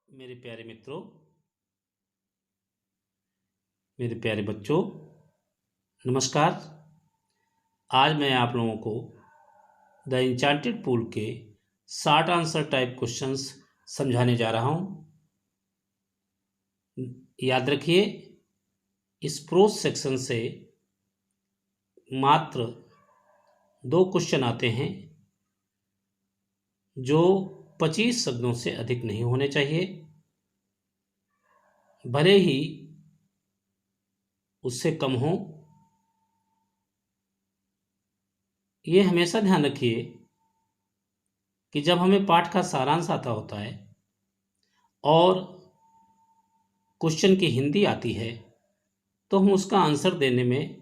मेरे प्यारे मित्रों, मेरे प्यारे बच्चों, नमस्कार। आज मैं आप लोगों को द इंचांटेड पूल के शॉर्ट आंसर टाइप क्वेश्चंस समझाने जा रहा हूं। याद रखिए, इस प्रोज सेक्शन से मात्र 2 क्वेश्चन आते हैं जो 25 शब्दों से अधिक नहीं होने चाहिए। भले ही उससे कम हो, ये हमेशा ध्यान रखिए कि जब हमें पाठ का सारांश आता होता है और क्वेश्चन की हिंदी आती है तो हम उसका आंसर देने में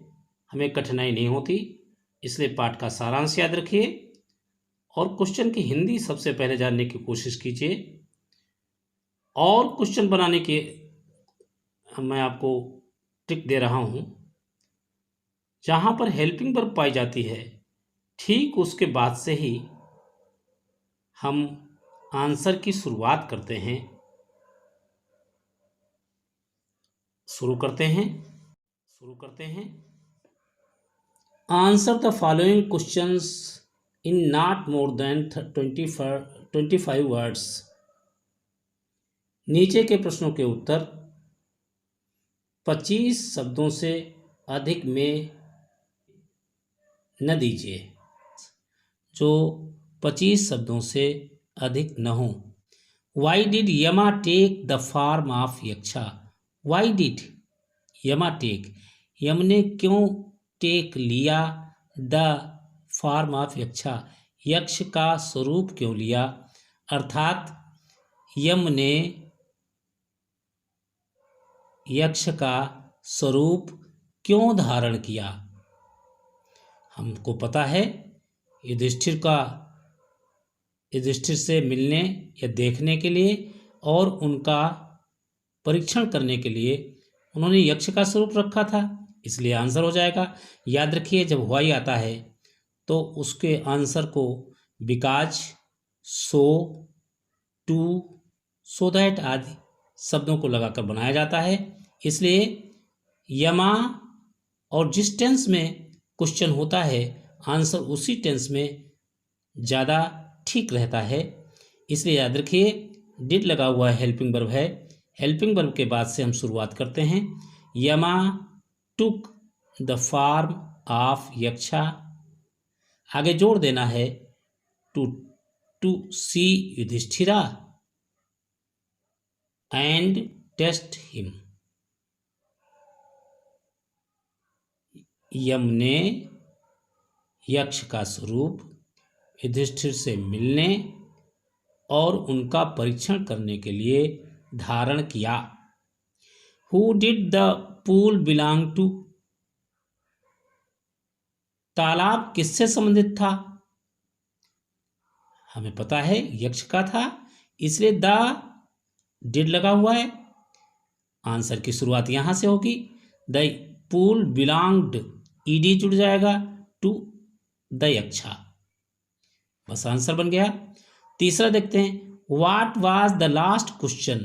हमें कठिनाई नहीं होती। इसलिए पाठ का सारांश याद रखिए और क्वेश्चन की हिंदी सबसे पहले जानने की कोशिश कीजिए। और क्वेश्चन बनाने के मैं आपको ट्रिक दे रहा हूं। जहां पर हेल्पिंग वर्ब पाई जाती है, ठीक उसके बाद से ही हम आंसर की शुरुआत करते हैं। शुरू करते हैं। Answer the following questions in not more than 25 words. नीचे के प्रश्नों के उत्तर 25 शब्दों से अधिक में न दीजिए, जो 25 शब्दों से अधिक न हो। Why did Yama take the form of यक्षा? Why did Yama take? यम ने क्यों टेक लिया द फॉर्म ऑफ यक्षा? यक्ष का स्वरूप क्यों लिया? अर्थात यम ने यक्ष का स्वरूप क्यों धारण किया? हमको पता है युधिष्ठिर से मिलने या देखने के लिए और उनका परीक्षण करने के लिए उन्होंने यक्ष का स्वरूप रखा था, इसलिए आंसर हो जाएगा। याद रखिए, जब वाई आता है तो उसके आंसर को because, so, to, so that आदि शब्दों को लगाकर बनाया जाता है। इसलिए यमा और जिस टेंस में क्वेश्चन होता है, आंसर उसी टेंस में ज़्यादा ठीक रहता है। इसलिए याद रखिए, डिड लगा हुआ हेल्पिंग वर्ब है। हेल्पिंग वर्ब के बाद से हम शुरुआत करते हैं। Yama took the form of Yaksha. आगे जोड़ देना है to see Yudhishthira and test him. Yama ने यक्ष का स्वरूप युधिष्ठिर से मिलने और उनका परीक्षण करने के लिए धारण किया। Who did the pool belong to? तालाब किससे संबंधित था? हमें पता है यक्ष का था, इसलिए द डिड लगा हुआ है। आंसर की शुरुआत यहां से होगी। द पूल बिलोंग्ड, ईडी जुड़ जाएगा टू द यक्षा, बस आंसर बन गया। तीसरा देखते हैं, what was the last question?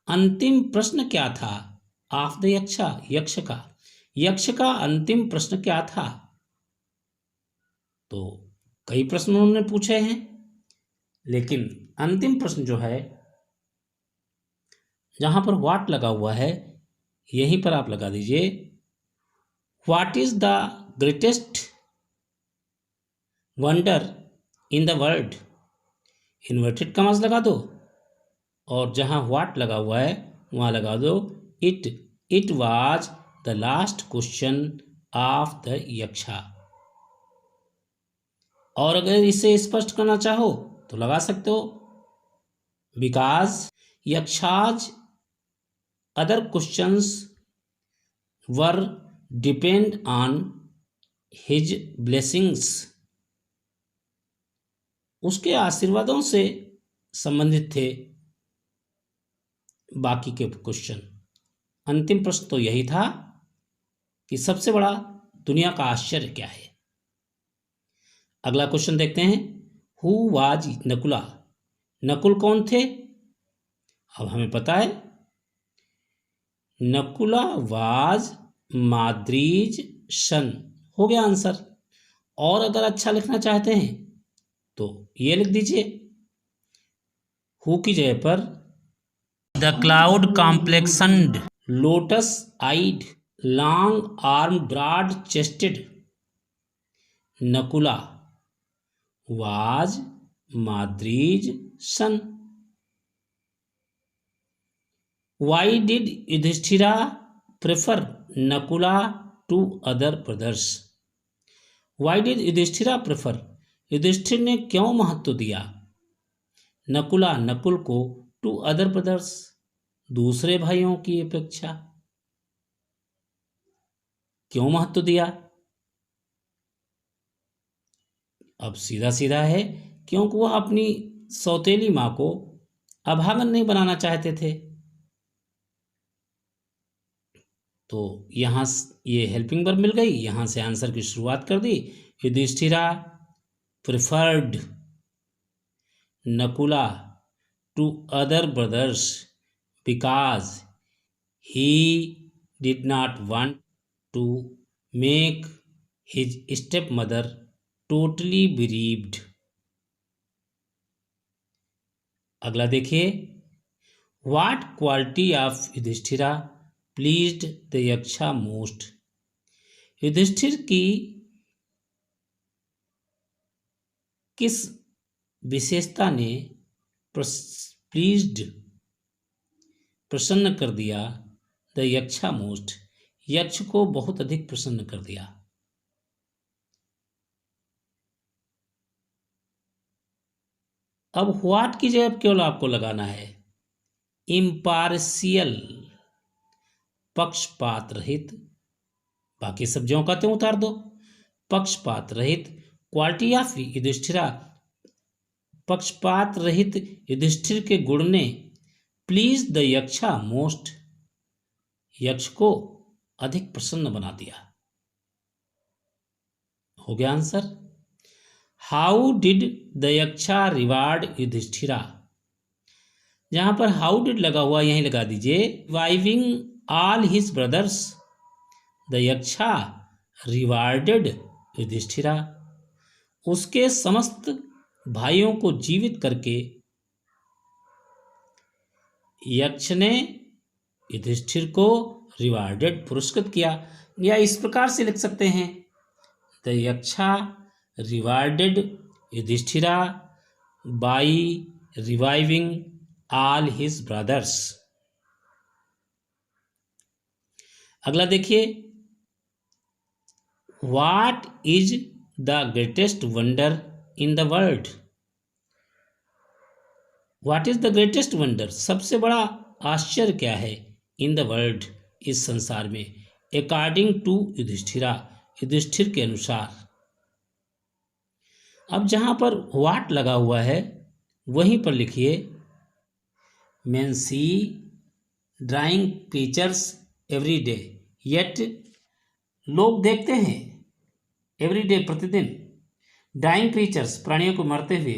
अंतिम प्रश्न क्या था? ऑफ द यक्षा, यक्ष का अंतिम प्रश्न क्या था? तो कई प्रश्न उन्होंने पूछे हैं, लेकिन अंतिम प्रश्न जो है, जहां पर व्हाट लगा हुआ है यहीं पर आप लगा दीजिए, what is the greatest wonder in the world. Inverted commas लगा दो और जहां व्हाट लगा हुआ है वहां लगा दो it was the last question of the Yaksha. और अगर इसे स्पष्ट करना चाहो तो लगा सकते हो, because Yaksha's other questions were depend on his blessings. उसके आशीर्वादों से संबंधित थे बाकी के क्वेश्चन। अंतिम प्रश्न तो यही था कि सबसे बड़ा दुनिया का आश्चर्य क्या है। अगला क्वेश्चन देखते हैं, हु वाज नकुला? नकुल कौन थे? अब हमें पता है नकुला वाज माद्रीज सन, हो गया आंसर। और अगर अच्छा लिखना चाहते हैं तो ये लिख दीजिए, हु की जगह पर the cloud complexioned lotus eyed long arm broad chested Nakula was Madri's son. Why did Yudhishthira prefer Nakula to other brothers? Why did Yudhishthira prefer? Yudhishthira ने क्यों महत्व दिया नकुला नकुल को टू अदर ब्रदर्स, दूसरे भाइयों की अपेक्षा क्यों महत्व दिया? अब सीधा सीधा है, क्योंकि वह अपनी सौतेली माँ को अभागन नहीं बनाना चाहते थे। तो यहाँ ये हेल्पिंग वर्ब मिल गई, यहाँ से आंसर की शुरुआत कर दी। Yudhishthira preferred Nakula to other brothers because he did not want to make his step mother totally bereaved. अगला देखिए, what quality of Yudhishthira pleased the Yaksha most. Yudhishthira की किस विशेषता ने प्लीज्ड प्रसन्न कर दिया द यक्षा मोस्ट, यक्ष को बहुत अधिक प्रसन्न कर दिया। अब व्हाट की जगह केवल आपको लगाना है इम्पार्शियल, पक्षपात रहित, बाकी सब ज्यों का त्यों उतार दो। पक्षपात रहित क्वालिटी ऑफ युधिष्ठिरा, पक्षपात रहित युधिष्ठिर के गुण ने प्लीज द यक्षा मोस्ट, यक्ष को अधिक प्रसन्न बना दिया। हो गया answer. How did the Yaksha reward Yudhishthira, जहां पर हाउ डिड लगा हुआ यहीं लगा दीजिए reviving all his brothers the Yaksha rewarded Yudhishthira, उसके समस्त भाइयों को जीवित करके यक्ष ने युधिष्ठिर को रिवार्डेड पुरस्कृत किया। या इस प्रकार से लिख सकते हैं the Yaksha rewarded Yudhishthira by reviving all his brothers. अगला देखिए, what is the greatest wonder in the world. What is the greatest wonder, सबसे बड़ा आश्चर्य क्या है इन द वर्ल्ड, इस संसार में, अकॉर्डिंग टू युधिष्ठिरा, युधिष्ठिर के अनुसार। अब जहां पर व्हाट लगा हुआ है वहीं पर लिखिए men see drawing pictures every day, yet लोग देखते हैं एवरी डे, प्रतिदिन, डाइंग क्रीचर्स, प्राणियों को मरते हुए,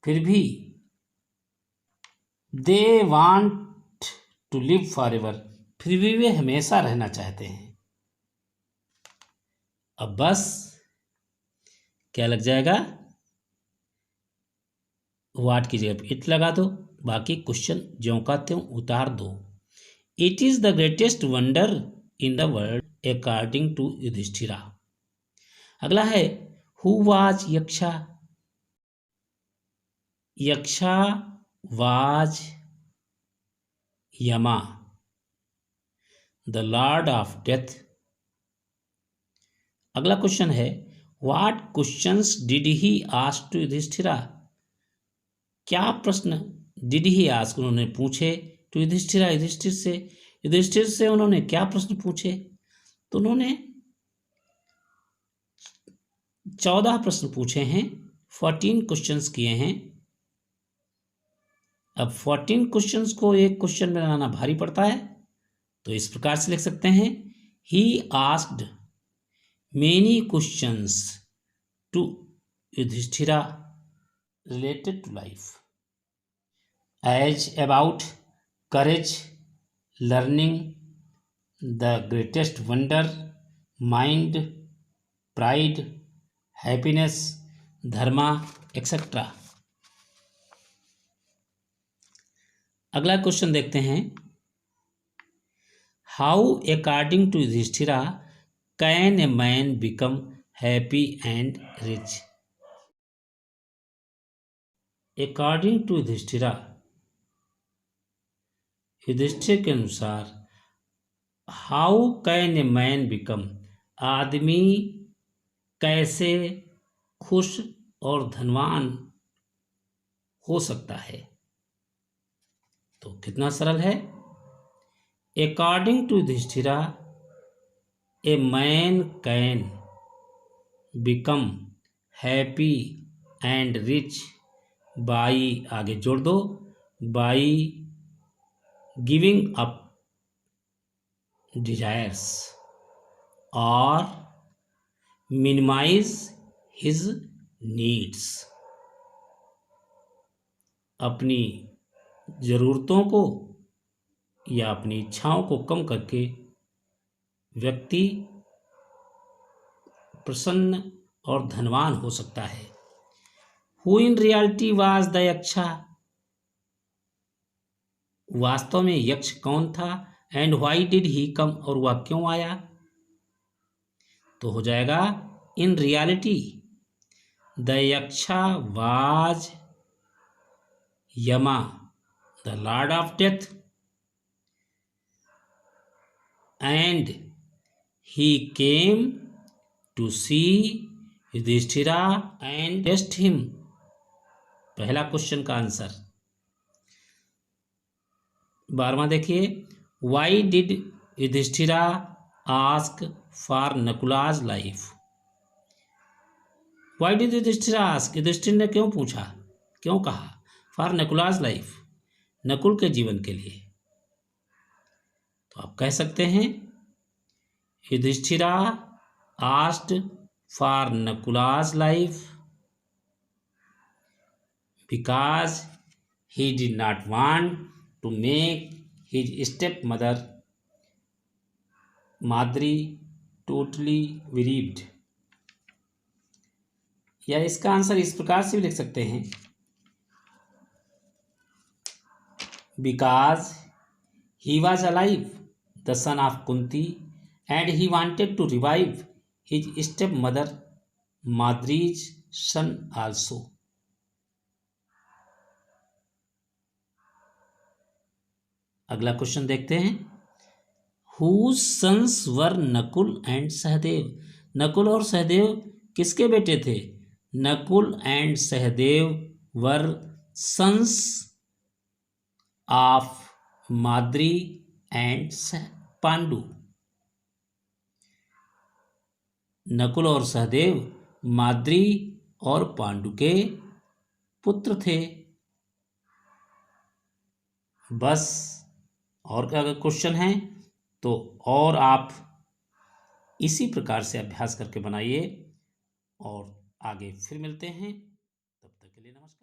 फिर भी they want to live forever, फिर भी वे हमेशा रहना चाहते हैं। अब बस क्या लग जाएगा, वाट की जगह इट लगा दो, बाकी क्वेश्चन ज्यों का त्यों उतार दो। It is the greatest wonder in the world according to Yudhishthira. अगला है who was Yaksha, Yaksha was Yama the lord of death. अगला क्वेश्चन है what questions did he ask to Yudhishthira, क्या प्रश्न डिड ही आस्क उन्होंने पूछे टू युधिष्ठिरा, युधिष्ठिर से उन्होंने क्या प्रश्न पूछे। तो उन्होंने 14 प्रश्न पूछे हैं, 14 क्वेश्चंस किए हैं। अब 14 क्वेश्चंस को एक क्वेश्चन में लाना भारी पड़ता है, तो इस प्रकार से लिख सकते हैं he asked many questions to Yudhishthira related to life as about courage, learning, the greatest wonder, mind, pride, happiness, dharma, etcetera. अगला क्वेश्चन देखते हैं। How according to Yudhishthira can a man become happy and rich? According to Yudhishthira, Yudhishthira के अनुसार, how can a man become, आदमी कैसे खुश और धनवान हो सकता है? तो कितना सरल है। According to Yudhishthira a man can become happy and rich by, आगे जोड़ दो, बाई गिविंग अप डिजायर्स और मिनिमाइज हिज नीड्स। अपनी ज़रूरतों को या अपनी इच्छाओं को कम करके व्यक्ति प्रसन्न और धनवान हो सकता है। Who in reality was the Yaksha, वास्तव में यक्ष कौन था? And why did he come, और वह क्यों आया? तो हो जाएगा in reality the Yaksha was Yama the lord of death and he came to see Yudhishthira and test him. पहला क्वेश्चन का आंसर। 12वां देखिए, why did Yudhishthira ask for Nakula's life? Why did Yudhishthira ask, Yudhishthira ने क्यों पूछा, क्यों कहा? फॉर नकुलाज लाइफ, नकुल के जीवन के लिए। तो आप कह सकते हैं Yudhishthira asked for Nakula's life because he did not want to make his stepmother Madri totally bereaved। या इसका आंसर इस प्रकार से भी लिख सकते हैं, because he was alive, the son of Kunti, and he wanted to revive his stepmother Madri's son also। अगला क्वेश्चन देखते हैं। Whose sons were Nakul and Sahadev? Nakul और सहदेव किसके बेटे थे? Nakul and Sahadev were sons of Madri and Pandu. Nakul और सहदेव माद्री और पांडु के पुत्र थे। बस, और अगर क्वेश्चन है तो और आप इसी प्रकार से अभ्यास करके बनाइए, और आगे फिर मिलते हैं। तब तक के लिए नमस्कार।